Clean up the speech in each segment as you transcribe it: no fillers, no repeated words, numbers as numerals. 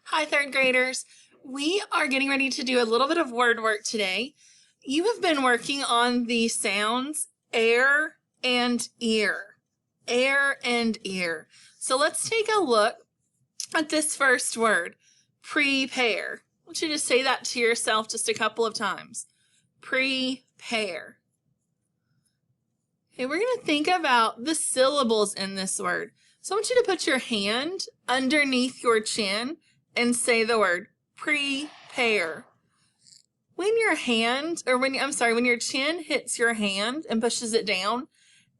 Hi, third graders. We are getting ready to do a little bit of word work today. You have been working on the sounds air and ear. Air and ear. So let's take a look at this first word, prepare. I want you to say that to yourself just a couple of times. Prepare. Okay, we're going to think about the syllables in this word. So I want you to put your hand underneath your chin and say the word prepare. When your hand, or when your chin hits your hand and pushes it down,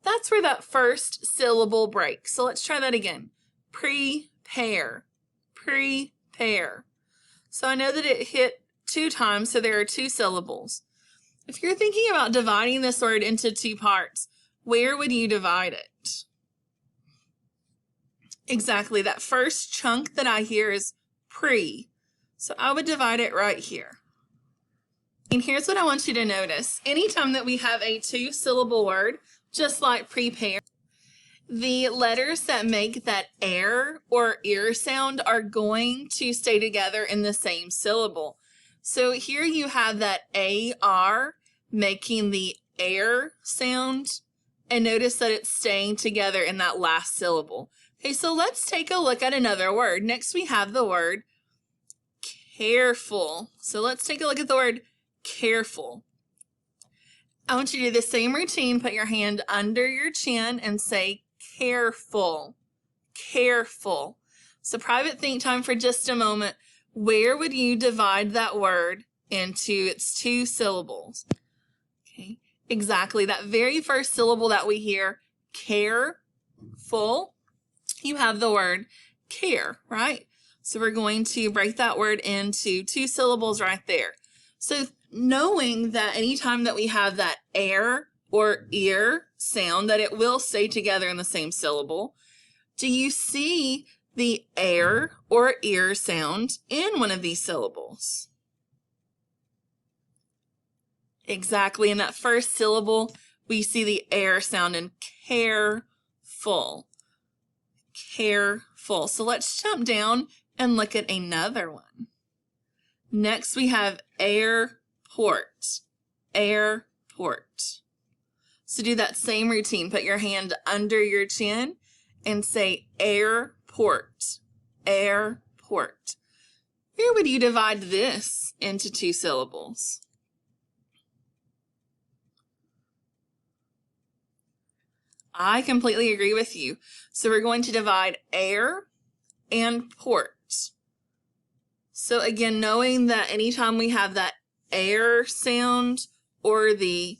that's where that first syllable breaks. So let's try that again. Prepare. Prepare. So I know that it hit 2 times, so there are 2 syllables. If you're thinking about dividing this word into 2 parts, where would you divide it? Exactly, that first chunk that I hear is pre. So I would divide it right here. And here's what I want you to notice. Anytime that we have a 2-syllable word, just like prepare, the letters that make that air or ear sound are going to stay together in the same syllable. So here you have that AR making the air sound, and notice that it's staying together in that last syllable. Okay, so let's take a look at another word. Next we have the word careful. So let's take a look at the word careful. I want you to do the same routine. Put your hand under your chin and say careful. Careful. So private think time for just a moment. Where would you divide that word into its 2 syllables? Okay, exactly. That very first syllable that we hear, careful, you have the word care, right? So we're going to break that word into 2 syllables right there. So knowing that anytime that we have that air or ear sound, that it will stay together in the same syllable, do you see the air or ear sound in one of these syllables? Exactly. In that first syllable, we see the air sound in careful. Careful. So let's jump down and look at another one. Next we have airport. Airport. So do that same routine. Put your hand under your chin and say airport. Airport. Where would you divide this into 2 syllables? I completely agree with you. So we're going to divide air and port. So again, knowing that anytime we have that air sound or the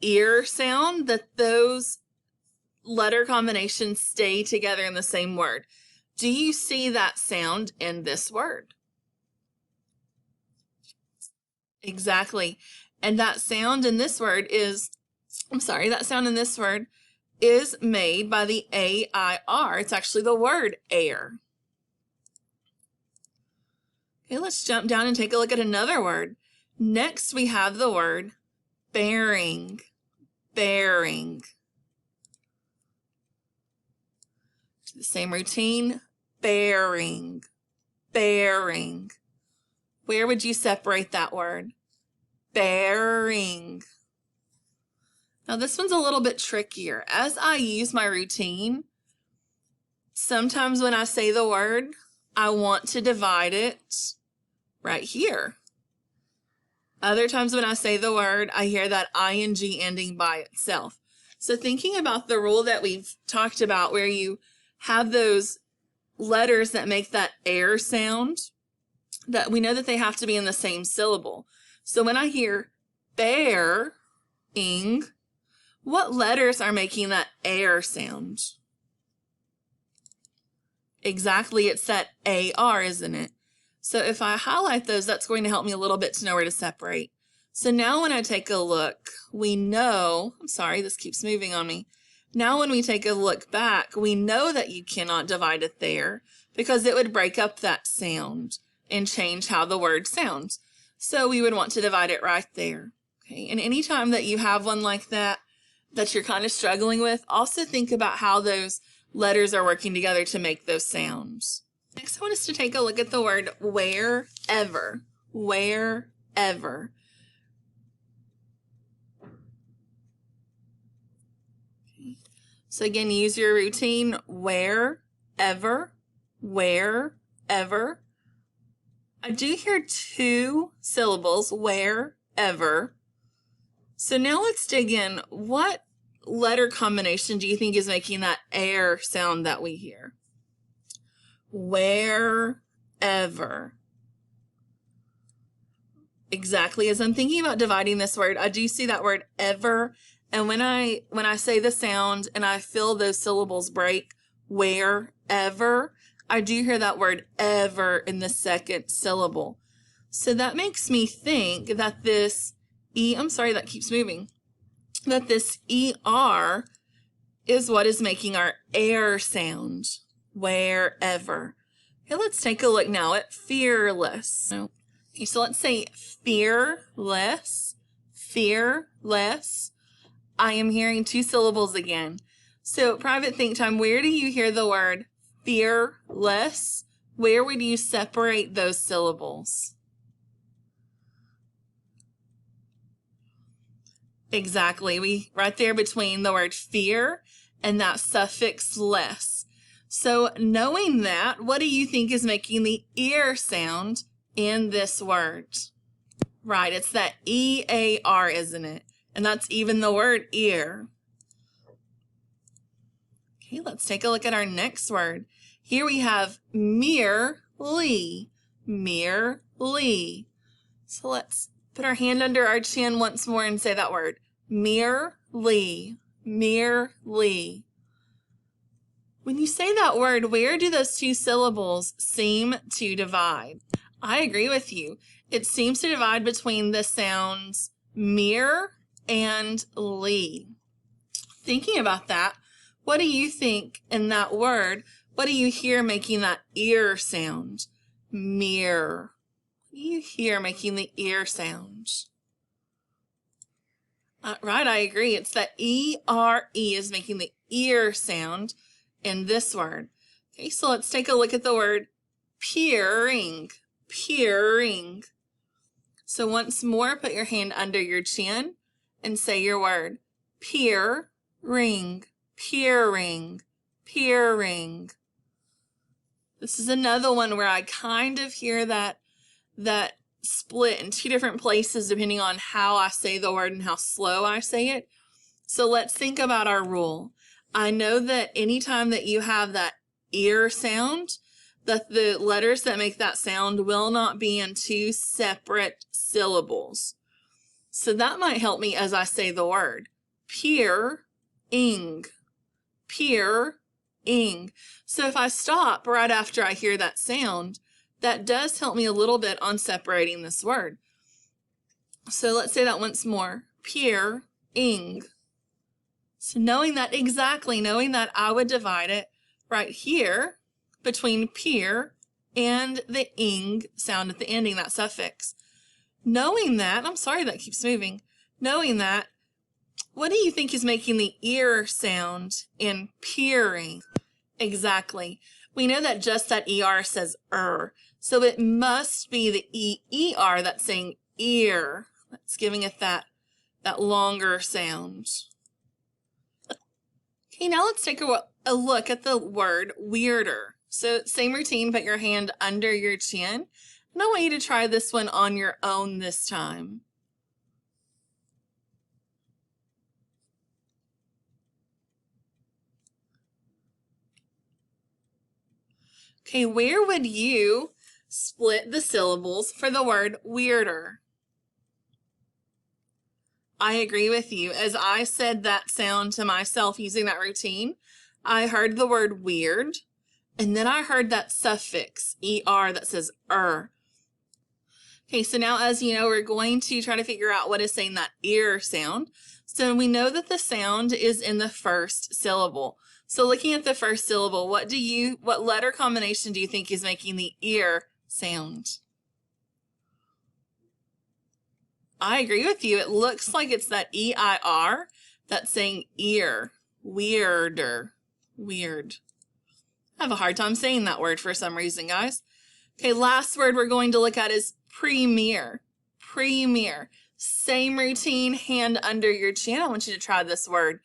ear sound, that those letter combinations stay together in the same word. Do you see that sound in this word? Exactly. And that sound in this word is, that sound in this word is made by the A-I-R. It's actually the word air. Okay, let's jump down and take a look at another word. Next, we have the word bearing. Bearing. The same routine. Bearing. Bearing. Where would you separate that word? Bearing. Now this one's a little bit trickier. As I use my routine, sometimes when I say the word, I want to divide it right here. Other times when I say the word, I hear that ing ending by itself. So thinking about the rule that we've talked about where you have those letters that make that air sound, that we know that they have to be in the same syllable. So when I hear bear-ing, what letters are making that air sound? Exactly, it's that AR, isn't it? So if I highlight those, that's going to help me a little bit to know where to separate. So now when I take a look, we know, this keeps moving on me. Now when we take a look back, we know that you cannot divide it there because it would break up that sound and change how the word sounds. So we would want to divide it right there. Okay, and anytime that you have one like that you're kind of struggling with, also think about how those letters are working together to make those sounds. Next, I want us to take a look at the word wherever. Wherever. So again, use your routine. Wherever. Wherever. I do hear two syllables. Wherever. So now let's dig in. What letter combination do you think is making that air sound that we hear? Wherever. Exactly. As I'm thinking about dividing this word, I do see that word ever. And when I say the sound and I feel those syllables break, wherever, I do hear that word ever in the second syllable. So that makes me think that this I'm sorry, that keeps moving. That this ER is what is making our air sound. Wherever. Okay, let's take a look now at fearless. Okay, so let's say fearless. Fearless. I am hearing two syllables again. So private think time, where do you hear the word fearless? Where would you separate those syllables? Exactly. Right there between the word fear and that suffix less. So knowing that, what do you think is making the ear sound in this word? Right, it's that EAR, isn't it? And that's even the word ear. Okay, let's take a look at our next word. Here we have merely. Merely. So let's put our hand under our chin once more and say that word. Merely. Merely. When you say that word, where do those two syllables seem to divide? I agree with you. It seems to divide between the sounds mere and lee. Thinking about that, what do you think in that word? What do you hear making that ear sound? Mere. What do you hear making the ear sound? Right, I agree. It's that E-R-E is making the ear sound in this word. Okay, so let's take a look at the word peering. Peering. So once more, put your hand under your chin and say your word. Peering. Peering. Peering. This is another one where I kind of hear that split in two different places depending on how I say the word and how slow I say it. So let's think about our rule. I know that anytime that you have that ear sound, that the letters that make that sound will not be in two separate syllables. So that might help me as I say the word. Peer-ing. Peer-ing. So if I stop right after I hear that sound, that does help me a little bit on separating this word. So let's say that once more. Peer-ing. So knowing that exactly, knowing that I would divide it right here between peer and the ing sound at the ending, that suffix. Knowing that, I'm sorry that keeps moving. Knowing that, what do you think is making the ear sound in peering? Exactly. We know that just that ER says so it must be the EER that's saying ear. That's giving it that longer sound. Okay, now let's take a look at the word weirder. So same routine, put your hand under your chin. And I want you to try this one on your own this time. Okay, where would you split the syllables for the word weirder? I agree with you. As I said that sound to myself using that routine, I heard the word weird, and then I heard that suffix, ER, that says Okay, so now as you know, we're going to try to figure out what is saying that ear sound. So we know that the sound is in the first syllable. So looking at the first syllable, what letter combination do you think is making the ear sound? I agree with you. It looks like it's that EIR that's saying ear. Weirder. Weird. I have a hard time saying that word for some reason, guys. Okay, last word we're going to look at is premier. Premier. Same routine, hand under your chin. I want you to try this word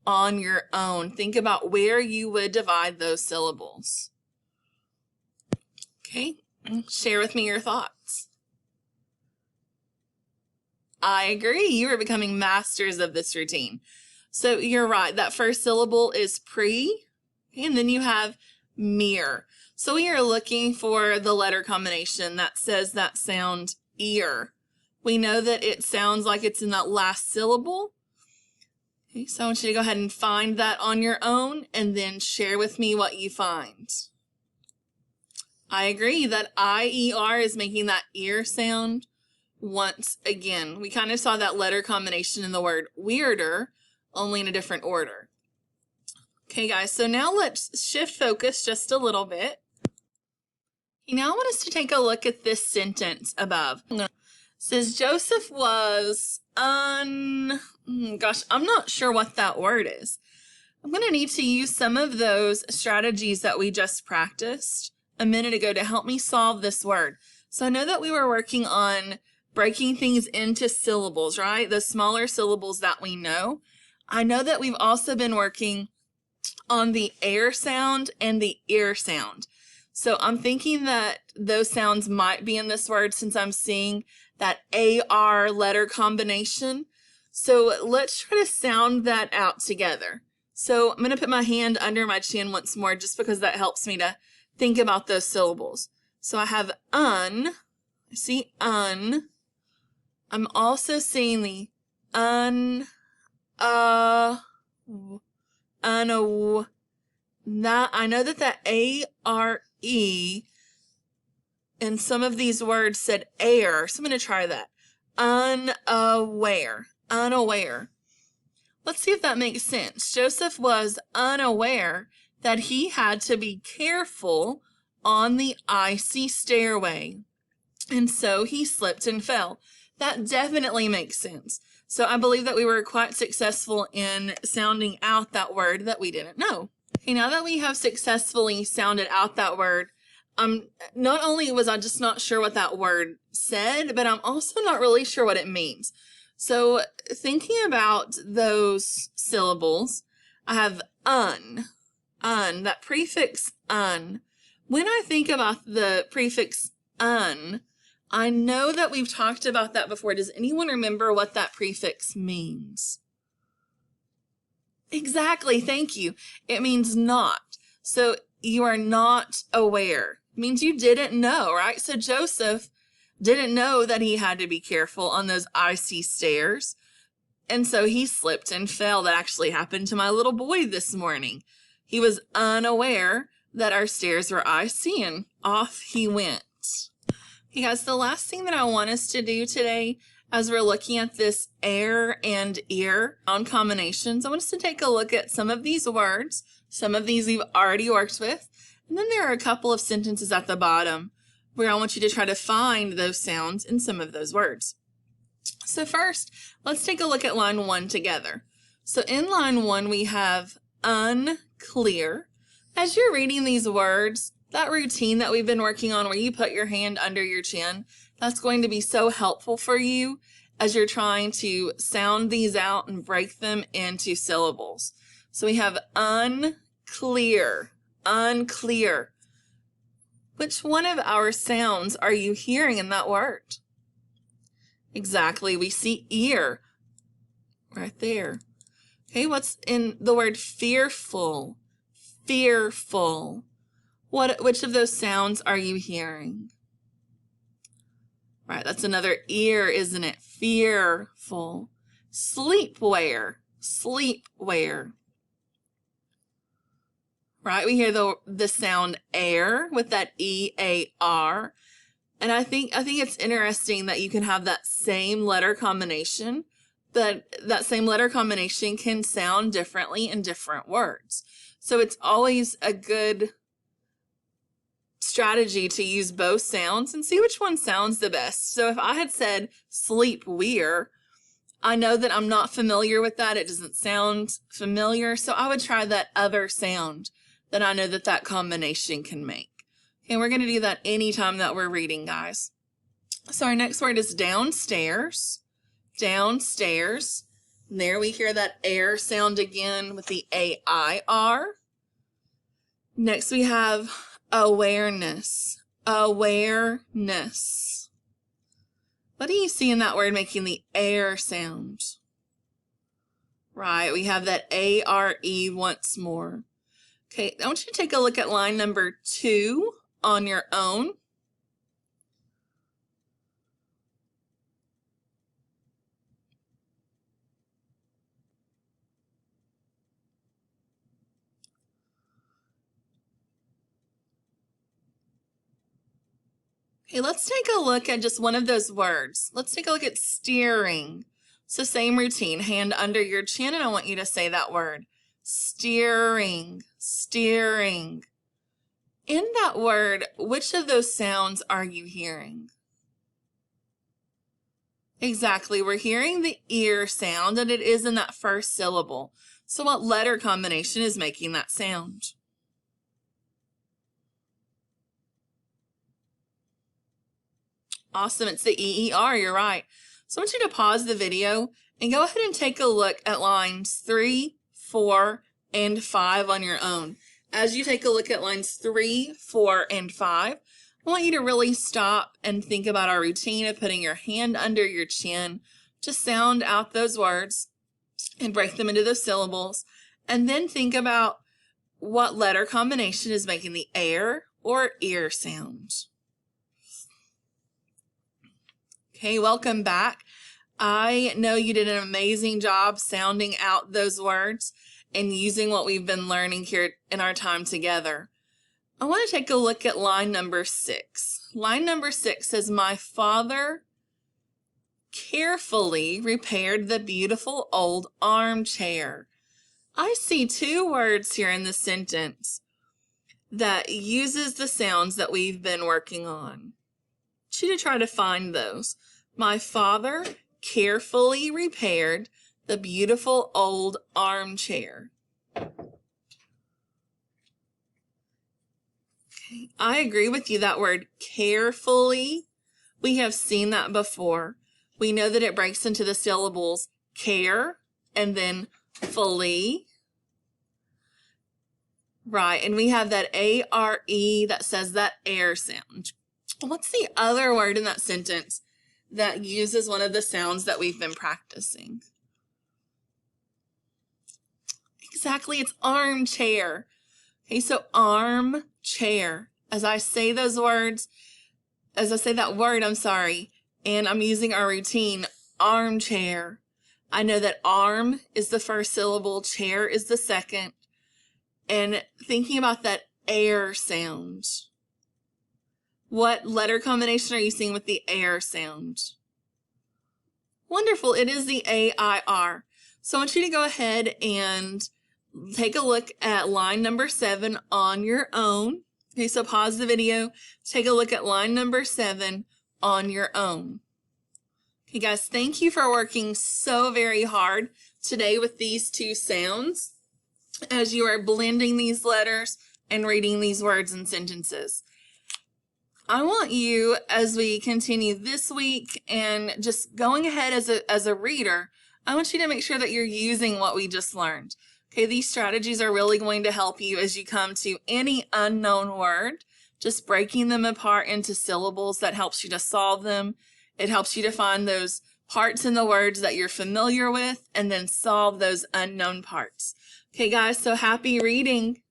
on your own. Think about where you would divide those syllables. Okay, share with me your thoughts. I agree. You are becoming masters of this routine. So you're right. That first syllable is pre, and then you have mere. So we are looking for the letter combination that says that sound ear. We know that it sounds like it's in that last syllable. Okay, so I want you to go ahead and find that on your own and then share with me what you find. I agree that I-E-R is making that ear sound once again. We kind of saw that letter combination in the word weirder, only in a different order. Okay, guys, so now let's shift focus just a little bit. Now I want us to take a look at this sentence above. It says Joseph was gosh, I'm not sure what that word is. I'm going to need to use some of those strategies that we just practiced a minute ago to help me solve this word. So I know that we were working on breaking things into syllables, right? The smaller syllables that we know. I know that we've also been working on the air sound and the ear sound. So I'm thinking that those sounds might be in this word since I'm seeing that AR letter combination. So let's try to sound that out together. So I'm going to put my hand under my chin once more just because that helps me to think about those syllables. So I have I see un. I'm also seeing the un, that I know that A-R-E in some of these words said air, so I'm going to try that. Unaware. Let's see if that makes sense. Joseph was unaware that he had to be careful on the icy stairway, and so he slipped and fell. That definitely makes sense. So I believe that we were quite successful in sounding out that word that we didn't know. Okay, now that we have successfully sounded out that word, not only was I just not sure what that word said, but I'm also not really sure what it means. So thinking about those syllables, I have that prefix un. When I think about the prefix un, I know that we've talked about that before. Does anyone remember what that prefix means? Exactly, thank you. It means not. So you are not aware. It means you didn't know, right? So Joseph didn't know that he had to be careful on those icy stairs. And so he slipped and fell. That actually happened to my little boy this morning. He was unaware that our stairs were icy and off he went. Okay, guys, the last thing that I want us to do today as we're looking at this air and ear sound combinations, I want us to take a look at some of these words. Some of these we've already worked with. And then there are a couple of sentences at the bottom where I want you to try to find those sounds in some of those words. So first, let's take a look at line 1 together. So in line 1, we have unclear. As you're reading these words, that routine that we've been working on where you put your hand under your chin, that's going to be so helpful for you as you're trying to sound these out and break them into syllables. So we have unclear. Which one of our sounds are you hearing in that word? Exactly, we see ear right there. Okay, what's in the word fearful? Fearful. Which of those sounds are you hearing? Right, that's another ear, isn't it? Fearful. Sleepwear. Right, we hear the sound air with that E-A-R. And I think it's interesting that you can have that same letter combination, but that same letter combination can sound differently in different words. So it's always a good strategy to use both sounds and see which one sounds the best. So if I had said sleepwear, I know that I'm not familiar with that. It doesn't sound familiar. So I would try that other sound then I know that that combination can make. And we're going to do that anytime that we're reading, guys. So our next word is downstairs. Downstairs. And there we hear that air sound again with the A-I-R. Next we have awareness. Awareness. What do you see in that word making the air sound? Right, we have that A-R-E once more. Okay, I want you to take a look at line number 2 on your own. Okay, let's take a look at just one of those words. Let's take a look at steering. It's the same routine. Hand under your chin, and I want you to say that word. Steering, steering. In that word, which of those sounds are you hearing? Exactly, we're hearing the ear sound, and it is in that first syllable. So what letter combination is making that sound? Awesome, it's the E-E-R, you're right. So I want you to pause the video and go ahead and take a look at lines 3, 4, and 5 on your own. As you take a look at lines 3, 4, and 5, I want you to really stop and think about our routine of putting your hand under your chin to sound out those words and break them into those syllables. And then think about what letter combination is making the air or ear sound. Okay, welcome back. I know you did an amazing job sounding out those words and using what we've been learning here in our time together. I want to take a look at line number 6. Line number 6 says, my father carefully repaired the beautiful old armchair. I see 2 words here in the sentence that uses the sounds that we've been working on. I want you to try to find those. My father carefully repaired the beautiful old armchair. Okay, I agree with you. That word carefully, we have seen that before. We know that it breaks into the syllables care and then fully. Right, and we have that A-R-E that says that air sound. What's the other word in that sentence that uses one of the sounds that we've been practicing? Exactly, it's armchair. Okay, so armchair. As I say those words, as I say that word, and I'm using our routine, armchair. I know that arm is the first syllable, chair is the second, and thinking about that air sound. What letter combination are you seeing with the air sound? Wonderful, it is the A-I-R. So I want you to go ahead and take a look at line number 7 on your own. Okay, so pause the video, take a look at line number 7 on your own. Okay, guys, thank you for working so very hard today with these 2 sounds as you are blending these letters and reading these words and sentences. I want you, as we continue this week and just going ahead as a reader, I want you to make sure that you're using what we just learned. Okay, these strategies are really going to help you as you come to any unknown word, just breaking them apart into syllables. That helps you to solve them. It helps you to find those parts in the words that you're familiar with and then solve those unknown parts. Okay, guys, so happy reading.